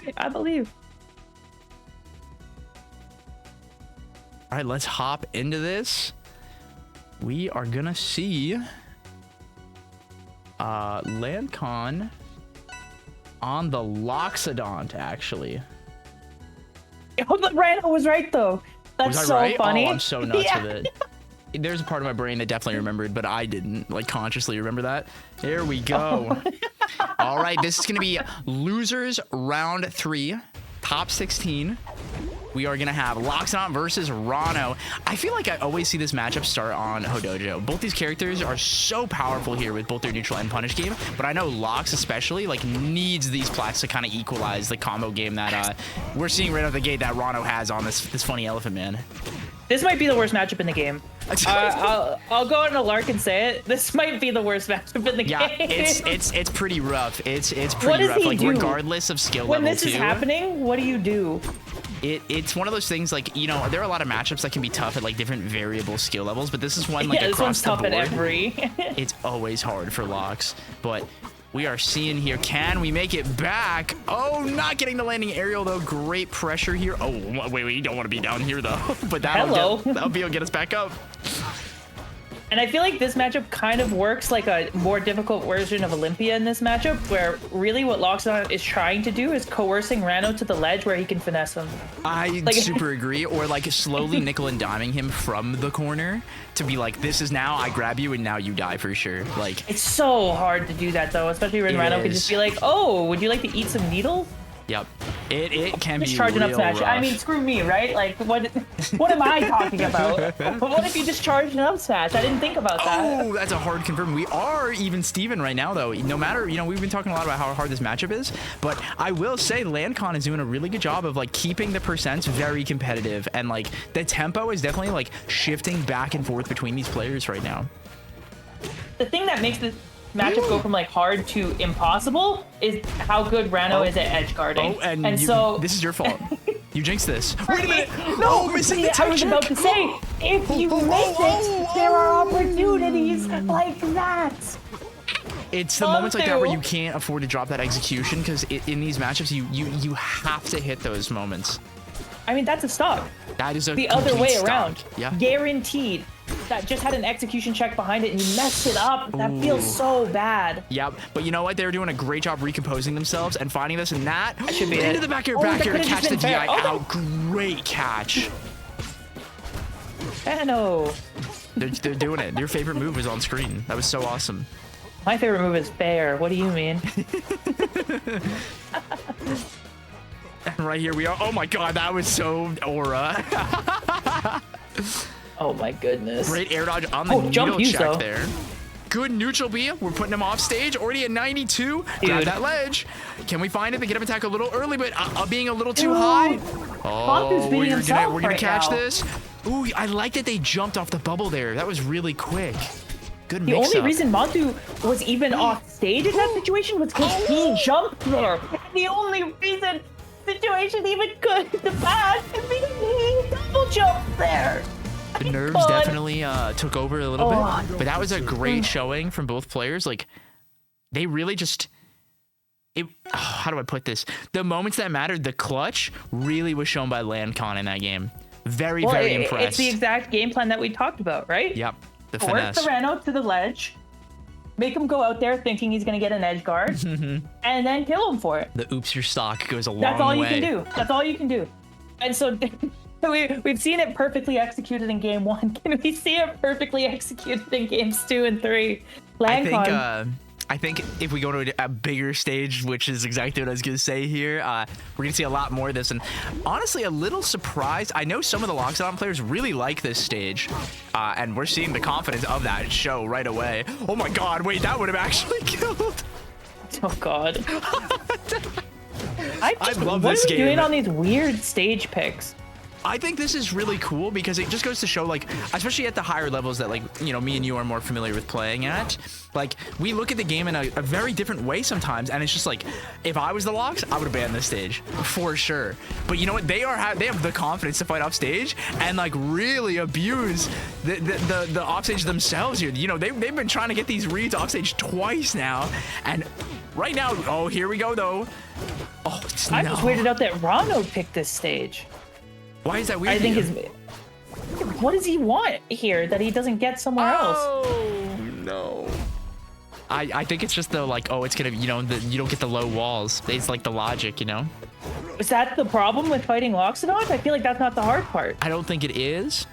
right, I believe. All right, let's hop into this. We are gonna see Landkon on the Loxodont, actually. Oh, the Ranno was right though. That's Was I so right? funny. Oh, I'm so nuts Yeah. with it. There's a part of my brain that definitely remembered, but I didn't like consciously remember that. There we go. All right, this is gonna be losers round 3, top 16. We are gonna have Loxodont versus Ranno. I feel like I always see this matchup start on Hodojo. Both these characters are so powerful here with both their neutral and punish game, but I know Lox especially like needs these plats to kind of equalize the combo game that we're seeing right out the gate that Ranno has on this funny elephant man. This might be the worst matchup in the game. I'll go on a lark and say it. This might be the worst matchup in the Yeah, game. it's pretty rough. It's What pretty does rough. he Like do? regardless of skill When level this is too. happening, what do you do? It's one of those things like, you know, there are a lot of matchups that can be tough at like different variable skill levels, but this is one like Yeah, this one's across the tough board. at every. It's always hard for Lox, but we are seeing here, can we make it back? Oh, not getting the landing aerial though. Great pressure here. Oh, wait, you don't want to be down here though, but that'll get us back up. And I feel like this matchup kind of works like a more difficult version of Olympia in this matchup, where really what Loxodont is trying to do is coercing Ranno to the ledge where he can finesse him. I super agree. Or like slowly nickel and diming him from the corner to be like, this is now I grab you and now you die for sure. Like, It's so hard to do that though, especially when It Ranno can is. just be like, oh, would you like to eat some needles? yep, it can be Just charging up real smash. rough. I mean, screw me, right? Like, what am I talking about? But what if you just charged an up smash? I didn't think about that. Oh, that's a hard confirm. We are even Steven right now, though. No matter, you know, we've been talking a lot about how hard this matchup is, but I will say Landkon is doing a really good job of like keeping the percents very competitive, and like the tempo is definitely like shifting back and forth between these players right now. The thing that makes this matchup go from like hard to impossible is how good Ranno is at edge guarding. Oh, and so this is your fault. You jinxed this. Wait a minute. No, missing the I was tech about check. to say, if you miss it, there are opportunities like that. It's the moments like that where Monthu. you can't afford to drop that execution, because in these matchups you have to hit those moments. I mean, that's a stock. That is a The other complete way stock. around. Yeah. Guaranteed. That just had an execution check behind it and you messed it up. That feels so bad. Yep, but you know what? They were doing a great job recomposing themselves and finding this, and that should be into it. the back air, Oh, that to could've catch just the been fair. DI Oh, out. Great catch. Ranno. They're doing it. Your favorite move was on screen. That was so awesome. My favorite move is fair. What do you mean? And right here we are. Oh my god, that was so aura. Oh my goodness. Great air dodge on the jump needle use, check though. there. Good neutral B. We're putting him off stage. Already at 92. Grab Dude. that ledge. Can we find it? They get him attack a little early, but being a little too high. Monthu's beating himself we're gonna right catch now. this. Ooh, I like that they jumped off the bubble there. That was really quick. Good The mix only up. reason Monthu was even off stage in that situation was because he jumped there. The only reason the situation even could the pass is because he double jumped there. The nerves God. definitely took over a little Oh. bit, but that was a great showing from both players. Like, they really just how do I put this? The moments that mattered, the clutch really was shown by Landkon in that game. Very impressed. It's the exact game plan that we talked about, right? Yep, the Force finesse. the Ranno to the ledge, make him go out there thinking he's gonna get an edge guard, and then kill him for it. The oops your stock goes a long That's all way. you can do. That's all you can do. And so we've seen it perfectly executed in game 1. Can we see it perfectly executed in games 2 and 3? Landkon. I think if we go to a bigger stage, which is exactly what I was going to say here, we're going to see a lot more of this. And honestly, a little surprised. I know some of the Loxodont players really like this stage, and we're seeing the confidence of that show right away. Oh my god, wait, that would have actually killed. Oh god. I love what this are we game. doing on these weird stage picks? I think this is really cool because it just goes to show, like, especially at the higher levels that, like, you know, me and you are more familiar with playing at, like, we look at the game in a very different way sometimes, and it's just like, if I was the Lox, I would have banned this stage for sure. But you know what? They have the confidence to fight off stage and like really abuse the off stage themselves here. You know, they've been trying to get these reads off stage twice now, and right now, oh, here we go though. Oh, it's I'm no. just weirded out that Ranno picked this stage. Why is that weird? I think to his. you? What does he want here that he doesn't get somewhere else? Oh no. I think it's just the like, oh, it's gonna, you know, you don't get the low walls. It's like the logic, you know. Is that the problem with fighting Loxodont? I feel like that's not the hard part. I don't think it is,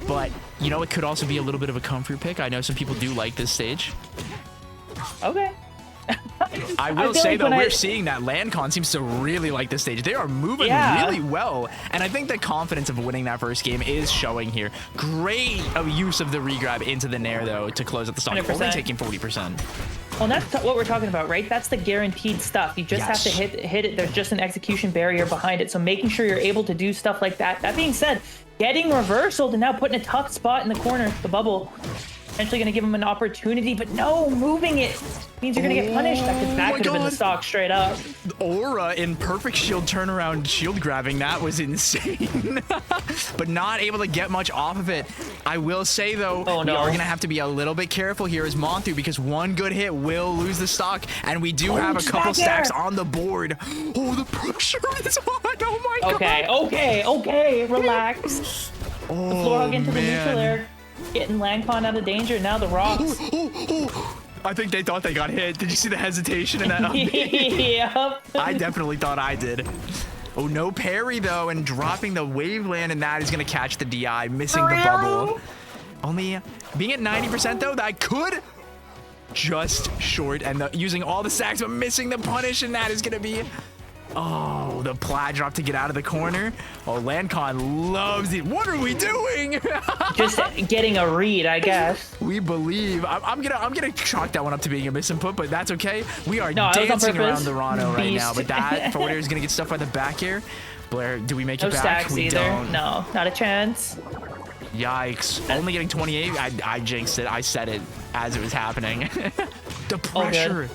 but you know, it could also be a little bit of a comfort pick. I know some people do like this stage. Okay. I will say though, we're seeing that Landkon seems to really like this stage. They are moving really well, and I think the confidence of winning that first game is showing here. Great use of the regrab into the Nair though to close out the stock, 100%. only taking 40%. Well, that's what we're talking about, right? That's the guaranteed stuff. You just have to hit it. There's just an execution barrier behind it. So making sure you're able to do stuff like that. That being said, getting reversaled and now putting a tough spot in the corner, the bubble, potentially going to give him an opportunity, but no, moving it means you're going to get punished. That could have been the stock straight up. Aura in perfect shield turnaround shield grabbing, that was insane. But not able to get much off of it. I will say though, we are going to have to be a little bit careful here as Monthu, because one good hit will lose the stock, and we do have a couple stacks on the board. Oh, the pressure is on. Oh my god. Okay, relax. The floor hug into the neutral air. Getting Landkon out of danger. Now the rocks. I think they thought they got hit. Did you see the hesitation in that? Yep. I definitely thought I did. Oh, no parry though, and dropping the waveland, and that is going to catch the DI, missing the bubble. Only being at 90% though, that could just short, and using all the stacks, but missing the punish, and that is going to be... Oh, the plat drop to get out of the corner. Oh, Landkon loves it. What are we doing? Just getting a read, I guess. We believe. I'm gonna chalk that one up to being a misinput, but that's okay. We are dancing around the Ranno right now, but that forwarder is gonna get stuffed by the back air. Blair, do we make it back? Stacks We either. don't. No, not a chance. Yikes. Only getting 28. I jinxed it. I said it as it was happening. The pressure.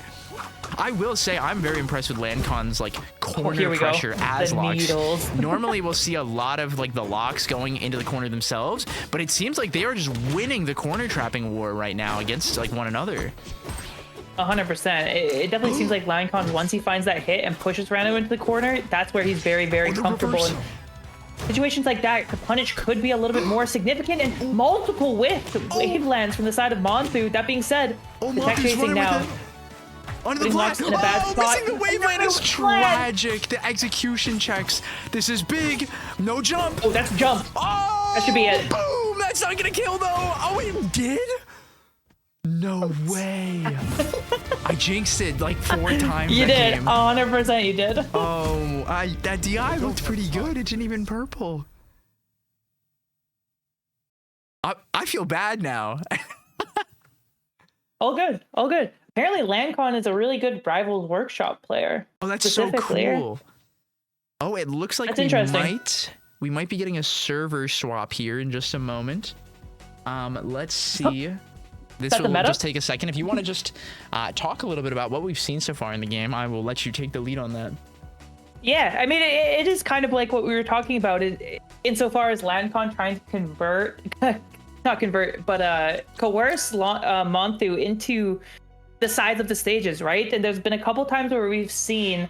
I will say I'm very impressed with Landkon's like corner pressure as Lox. Normally we'll see a lot of like the Lox going into the corner themselves, but it seems like they are just winning the corner trapping war right now against like one another. 100%. It definitely seems like Landkon, once he finds that hit and pushes Ranno into the corner, that's where he's very, very comfortable. In situations like that, the punish could be a little bit more significant, and multiple wavelands from the side of Monthu. That being said, the tech chasing now. Under the blast. Missing the waveland is tragic. The execution checks. This is big. No jump. Oh, that's a jump. Oh, that should be it. Boom. That's not gonna kill though. Oh, it did? No way. I jinxed it like 4 times. You did. 100% you did. Oh, that DI looked pretty good. It didn't even purple. I feel bad now. All good. All good. Apparently, Landkon is a really good Rivals Workshop player. Oh, that's so cool. Oh, it looks like we might be getting a server swap here in just a moment. Let's see. This will just take a second. If you want to just talk a little bit about what we've seen so far in the game, I will let you take the lead on that. Yeah, I mean, it is kind of like what we were talking about insofar as Landkon trying to convert, not convert, but coerce Monthu into the sides of the stages, right? And there's been a couple times where we've seen,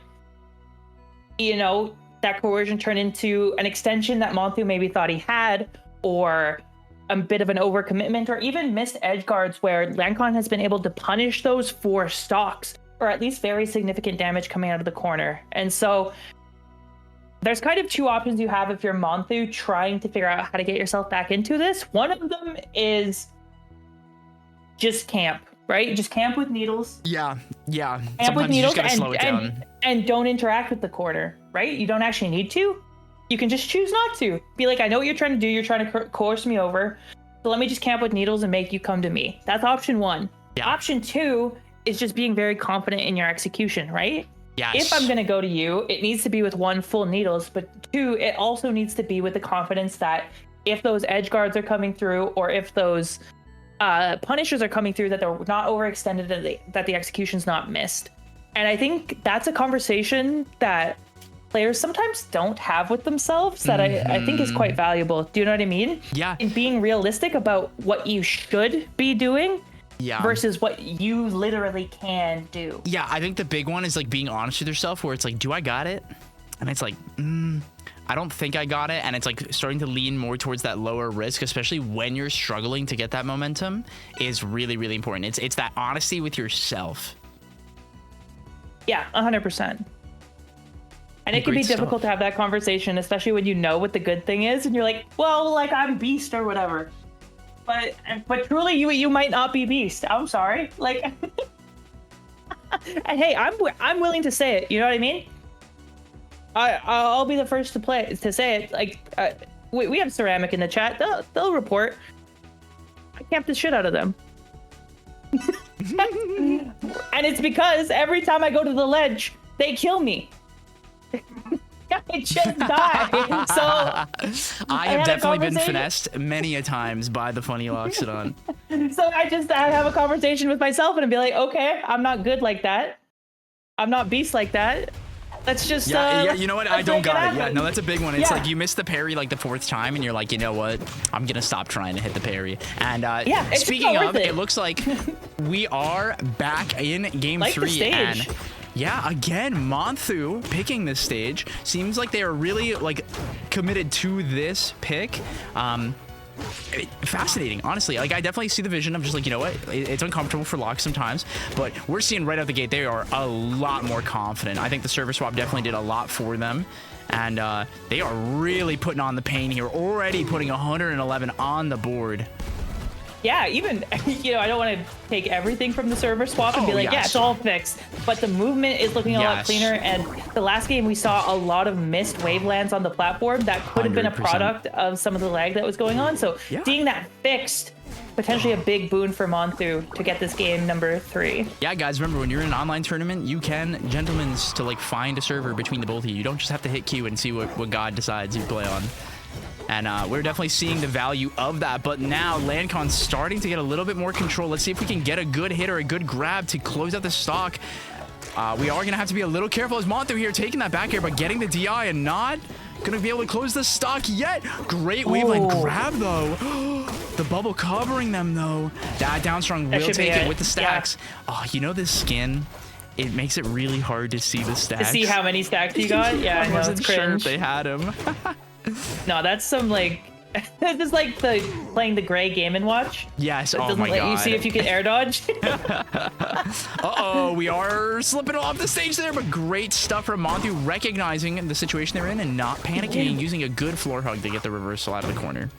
you know, that coercion turn into an extension that Monthu maybe thought he had, or a bit of an overcommitment, or even missed edge guards where Landkon has been able to punish those for stocks, or at least very significant damage coming out of the corner. And so there's kind of 2 options you have if you're Monthu trying to figure out how to get yourself back into this. One of them is just camp. Right? Just camp with needles. Yeah. Camp with needles and don't interact with the corner, right? You don't actually need to. You can just choose not to. Be like, I know what you're trying to do. You're trying to coerce me over. So let me just camp with needles and make you come to me. That's option 1. Yeah. Option 2 is just being very confident in your execution, right? Yes. If I'm going to go to you, it needs to be with 1, full needles, but 2, it also needs to be with the confidence that if those edge guards are coming through, or if those punishers are coming through, that they're not overextended and that the execution's not missed. And I think that's a conversation that players sometimes don't have with themselves that I think is quite valuable. Do you know what I mean? Yeah. In being realistic about what you should be doing Yeah. versus what you literally can do. Yeah, I think the big one is like being honest with yourself, where it's like, do I got it? And it's like, I don't think I got it. And it's like starting to lean more towards that lower risk, especially when you're struggling to get that momentum, is really, really important. It's that honesty with yourself. Yeah, 100%. And it can be difficult to have that conversation, especially when you know what the good thing is, and you're like, well, like I'm beast or whatever. But truly, you might not be beast. I'm sorry. Like, and hey, I'm willing to say it. You know what I mean? I'll be the first to say it. Like, we have Ceramic in the chat. They'll report. I camped the shit out of them. And it's because every time I go to the ledge, they kill me. I just die. So I have definitely been finessed many a times by the funny Loxodont. So I have a conversation with myself and I'd be like, okay, I'm not good like that. I'm not beast like that. Let's just yeah, you know what? I don't got it. Yeah, no, that's a big one. It's like you missed the parry like the 4th time, and you're like, you know what? I'm gonna stop trying to hit the parry. And speaking of, it looks like we are back in game 3, and yeah, again, Monthu picking this stage. Seems like they are really like committed to this pick. Fascinating, honestly. Like, I definitely see the vision of just like, you know what, it's uncomfortable for Lox sometimes, but we're seeing right out the gate they are a lot more confident. I think the server swap definitely did a lot for them, and they are really putting on the pain here, already putting 111 on the board. Yeah, even, you know, I don't want to take everything from the server swap and be like, yeah, it's all fixed. But the movement is looking a lot cleaner. And the last game, we saw a lot of missed wavelands on the platform. That could have been a product of some of the lag that was going on. So seeing that fixed, potentially a big boon for Monthu to get this game number 3. Yeah, guys, remember, when you're in an online tournament, you can, gentlemen's, to like find a server between the both of you. You don't just have to hit Q and see what God decides you play on. And we're definitely seeing the value of that. But now Landkon's starting to get a little bit more control. Let's see if we can get a good hit or a good grab to close out the stock. We are going to have to be a little careful as Monthu here taking that back air, but getting the DI and not going to be able to close the stock yet. Great waveland grab, though. The bubble covering them, though. That down strong will take it with the stacks. Oh, you know this skin? It makes it really hard to see the stacks. To see how many stacks you got? Yeah, I know, it's cringe. Sure if they had him. No, that's some like, this is like playing the gray Game & Watch. Yes, it doesn't let you see if you can air dodge. Uh-oh, we are slipping off the stage there, but great stuff from Monthu, recognizing the situation they're in and not panicking, and using a good floor hug to get the reversal out of the corner.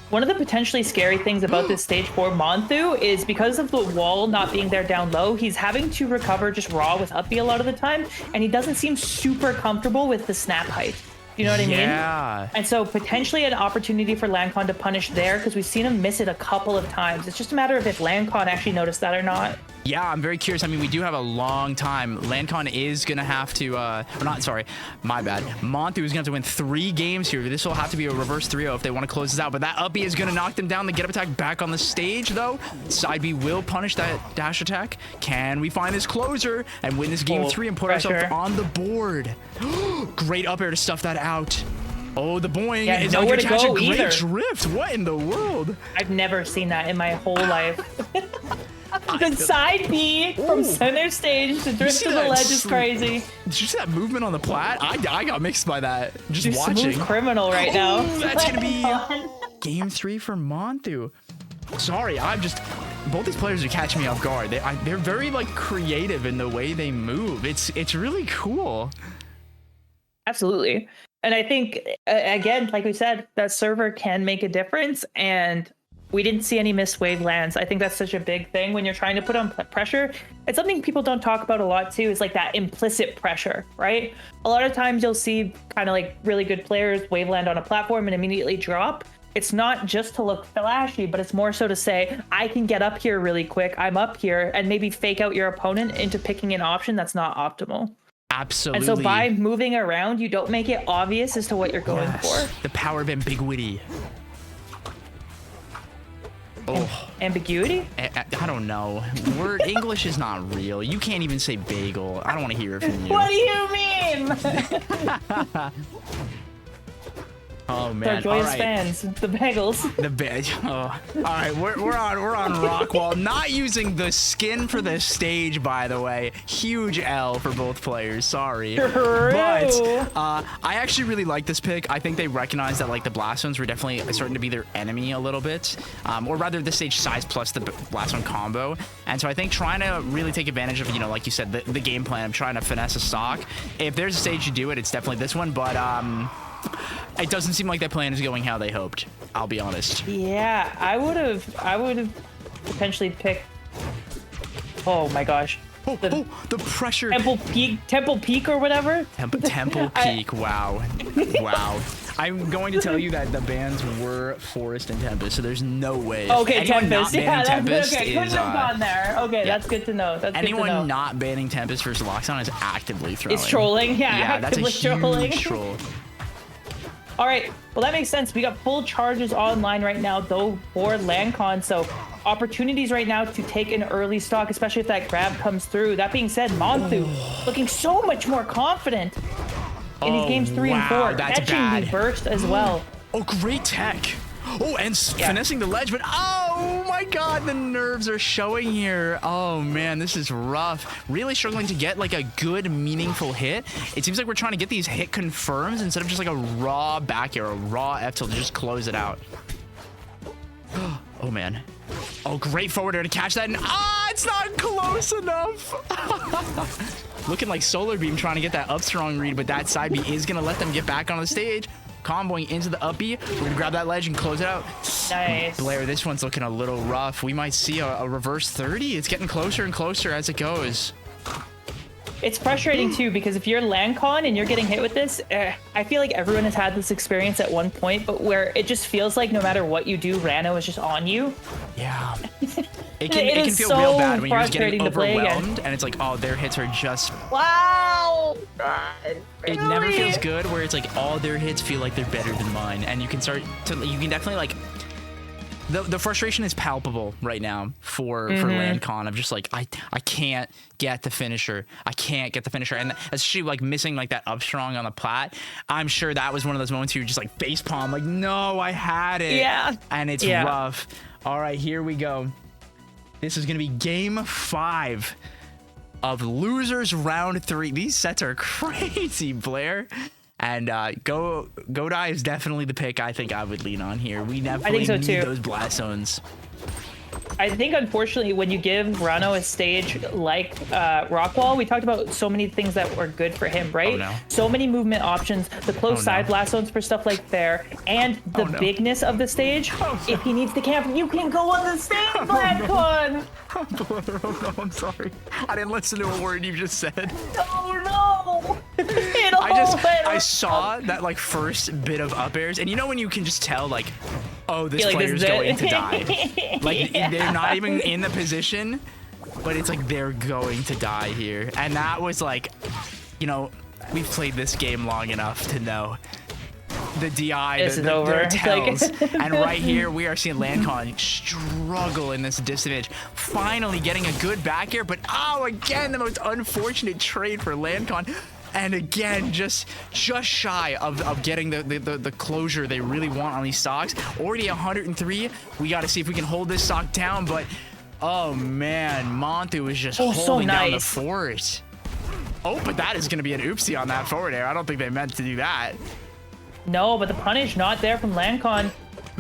One of the potentially scary things about this stage for Monthu is because of the wall not being there down low, he's having to recover just raw with up B a lot of the time, and he doesn't seem super comfortable with the snap height. You know what I mean? Yeah. And so potentially an opportunity for Landkon to punish there, because we've seen him miss it a couple of times. It's just a matter of if Landkon actually noticed that or not. Yeah, I'm very curious. I mean, we do have a long time. Landkon is going to have to, my bad. Monthu is going to have to win 3 games here. This will have to be a reverse 3-0 if they want to close this out. But that up B is going to knock them down. The get up attack back on the stage, though. Side B will punish that dash attack. Can we find this closer and win this game 3 and put ourselves on the board? Great up air to stuff that out. Oh, the boing is nowhere to go either. Great drift. What in the world? I've never seen that in my whole life. The side B from center stage to drift to the ledge is crazy. Did you see that movement on the plat? I got mixed by that. Just watching. Smooth criminal right now. That's gonna be game 3 for Monthu. Sorry, both these players are catching me off guard. They're very like creative in the way they move. It's really cool. Absolutely. And I think, again, like we said, that server can make a difference, and we didn't see any missed wavelands. I think that's such a big thing when you're trying to put on pressure. It's something people don't talk about a lot too, is like that implicit pressure, right? A lot of times you'll see kind of like really good players waveland on a platform and immediately drop. It's not just to look flashy, but it's more so to say, I can get up here really quick, I'm up here, and maybe fake out your opponent into picking an option that's not optimal. Absolutely. And so by moving around, you don't make it obvious as to what you're going for. The power of ambiguity. Ambiguity? I don't know. English is not real. You can't even say bagel. I don't want to hear it from you. What do you mean? Oh It's our man! joyous All right. fans, the bagels. The bed. Oh. All right, we're on Rockwall. Not using the skin for the stage, by the way. Huge L for both players. Sorry, True. but I actually really like this pick. I think they recognize that like the blast zones were definitely starting to be their enemy a little bit, or rather the stage size plus the blast zone combo. And so I think trying to really take advantage of, you know, like you said, the game plan of trying to finesse a stock. If there's a stage to do it, it's definitely this one. But it doesn't seem like that plan is going how they hoped. I'll be honest. Yeah, I would have potentially picked. Oh my gosh. The pressure. Temple Peak or whatever. Temple Peak. Wow. Wow. I'm going to tell you that the bands were Forest and Tempest, so there's no way. Okay, anyone Tempest. Not Yeah, banning that's Tempest okay. Couldn't is, have gone there. Okay, yeah. that's good to know. That's anyone good to know. not banning Tempest versus Loxodont is actively trolling. It's trolling. Yeah, that's a actively trolling. huge troll. All right, well that makes sense. We got full charges online right now, though, for Landkon, so opportunities right now to take an early stock, especially if that grab comes through. That being said, Monthu looking so much more confident in these games 3 and 4, that's catching bad. the burst as well. Oh, great tech. Oh, and finessing the ledge, but oh my god, the nerves are showing here. Oh man, this is rough. Really struggling to get like a good, meaningful hit. It seems like we're trying to get these hit confirms instead of just like a raw back air, a raw F to just close it out. Oh man. Oh, great forward air to catch that. And it's not close enough. Looking like Solar Beam trying to get that up strong read, but that side B is going to let them get back on the stage. Comboing into the up B. We're going to grab that ledge and close it out. Nice. Blair, this one's looking a little rough. We might see a reverse 30. It's getting closer and closer as it goes. It's frustrating too, because if you're Landkon and you're getting hit with this, I feel like everyone has had this experience at one point, but where it just feels like no matter what you do, Ranno is just on you. Yeah. It It can is feel so real bad when you're just getting frustrating to play against. overwhelmed and it's like, oh, their hits are just... Wow! It never feels good where it's like all their hits feel like they're better than mine, and you can definitely like... The frustration is palpable right now for Landkon of just like I can't get the finisher. I can't get the finisher, and especially like missing like that up strong on the plat. I'm sure that was one of those moments where you're just like face palm, like no, I had it. Yeah. And it's rough. All right, here we go. This is gonna be game 5 of losers round 3. These sets are crazy, Blair. And Godai is definitely the pick I think I would lean on here. We definitely so need too. those blast zones. I think, unfortunately, when you give Ranno a stage like Rockwall, we talked about so many things that were good for him, right? Oh, no. So many movement options, the close side blast zones for stuff like there, and the bigness of the stage. If he needs to camp, you can go on the stage, Landkon! Oh no, I'm sorry. I didn't listen to a word you just said. Oh no! I saw that like first bit of up airs, and you know when you can just tell like, oh, this player's going to die. Like they're not even in the position, but it's like they're going to die here. And that was like, you know, we've played this game long enough to know the DI, the tells. And right here, we are seeing Landkon struggle in this disadvantage. Finally getting a good back air, but again, the most unfortunate trade for Landkon. And again, just shy of getting the closure they really want on these stocks. Already 103. We got to see if we can hold this stock down. But, oh, man, Monthu is just holding down the fort. Oh, but that is going to be an oopsie on that forward air. I don't think they meant to do that. No, but the punish not there from Landkon.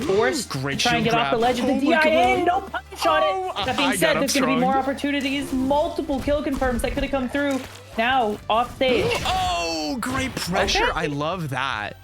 Forced to try and get off the ledge of the DIA. No punish on it. That being said, there's going to be more opportunities. Multiple kill confirms that could have come through. Now, off stage. Oh, great pressure. Okay. I love that.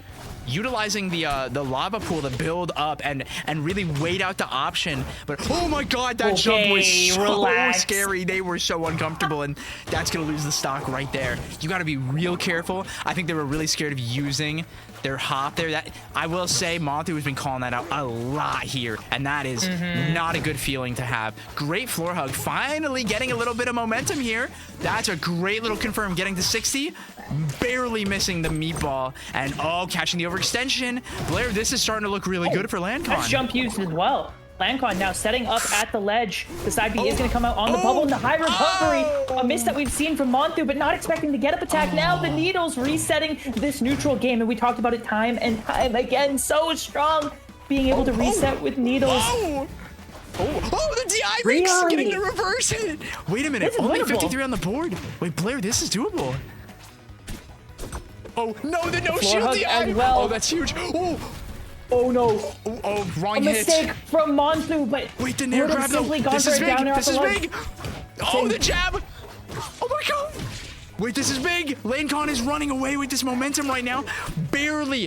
Utilizing the lava pool to build up and really wait out the option. But, oh my god, that jump was so scary. They were so uncomfortable, and that's going to lose the stock right there. You got to be real careful. I think they were really scared of using their hop there. That I will say, Monthu has been calling that out a lot here, and that is not a good feeling to have. Great floor hug. Finally getting a little bit of momentum here. That's a great little confirm. Getting to 60. Barely missing the meatball, and catching the overextension. Blair, this is starting to look really good for Landkon. That's jump used as well. Landkon now setting up at the ledge. The side B is going to come out on the bubble. And the high recovery, a miss that we've seen from Monthu, but not expecting the get-up attack. Now the Needles resetting this neutral game, and we talked about it time and time again. So strong, being able to reset with Needles. Oh, the DI makes getting the reverse hit. Wait a minute, only winnable. 53 on the board. Wait, Blair, this is doable. Oh, no, the no Floor shield hug DI. as well. Oh, that's huge. Oh no. Oh, wrong A hit. mistake from Monthu, but Wait, the nair grab though. This is big. This is big. Oh, the jab. Oh my god. Wait, this is big. Landkon is running away with this momentum right now. Barely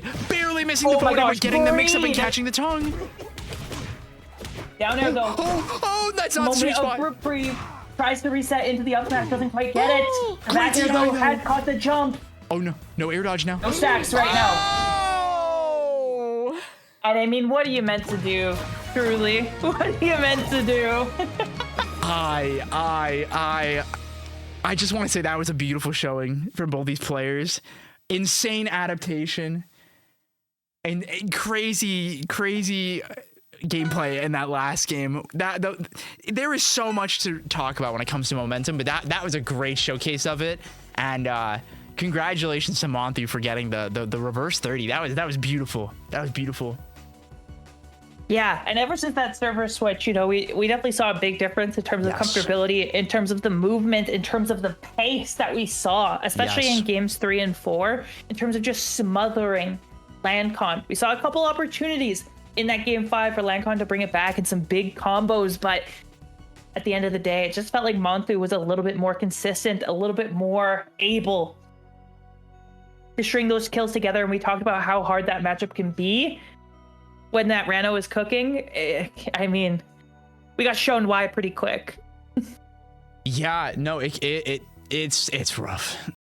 missing the Oh my board, gosh, but getting the mix up and breathe. catching the tongue. Down air though. Oh, that's not the sweet Moment of spot. reprieve. Tries to reset into the up smash, doesn't quite get it. And that Great air though DI, had caught the jump. Oh no, no air dodge now. No stacks right now. Oh! And I mean, what are you meant to do? Truly, what are you meant to do? I just want to say that was a beautiful showing from both these players. Insane adaptation and crazy gameplay in that last game. There is so much to talk about when it comes to momentum, but that was a great showcase of it. And congratulations to Monthu for getting the reverse 30. That was beautiful. That was beautiful. Yeah, and ever since that server switch, you know, we definitely saw a big difference in terms of comfortability, in terms of the movement, in terms of the pace that we saw, especially in games 3 and 4, in terms of just smothering Landkon. We saw a couple opportunities in that game 5 for Landkon to bring it back in some big combos, but at the end of the day, it just felt like Monthu was a little bit more consistent, a little bit more able to string those kills together. And we talked about how hard that matchup can be when that Ranno is cooking. I mean, we got shown why pretty quick. Yeah, no, it's rough.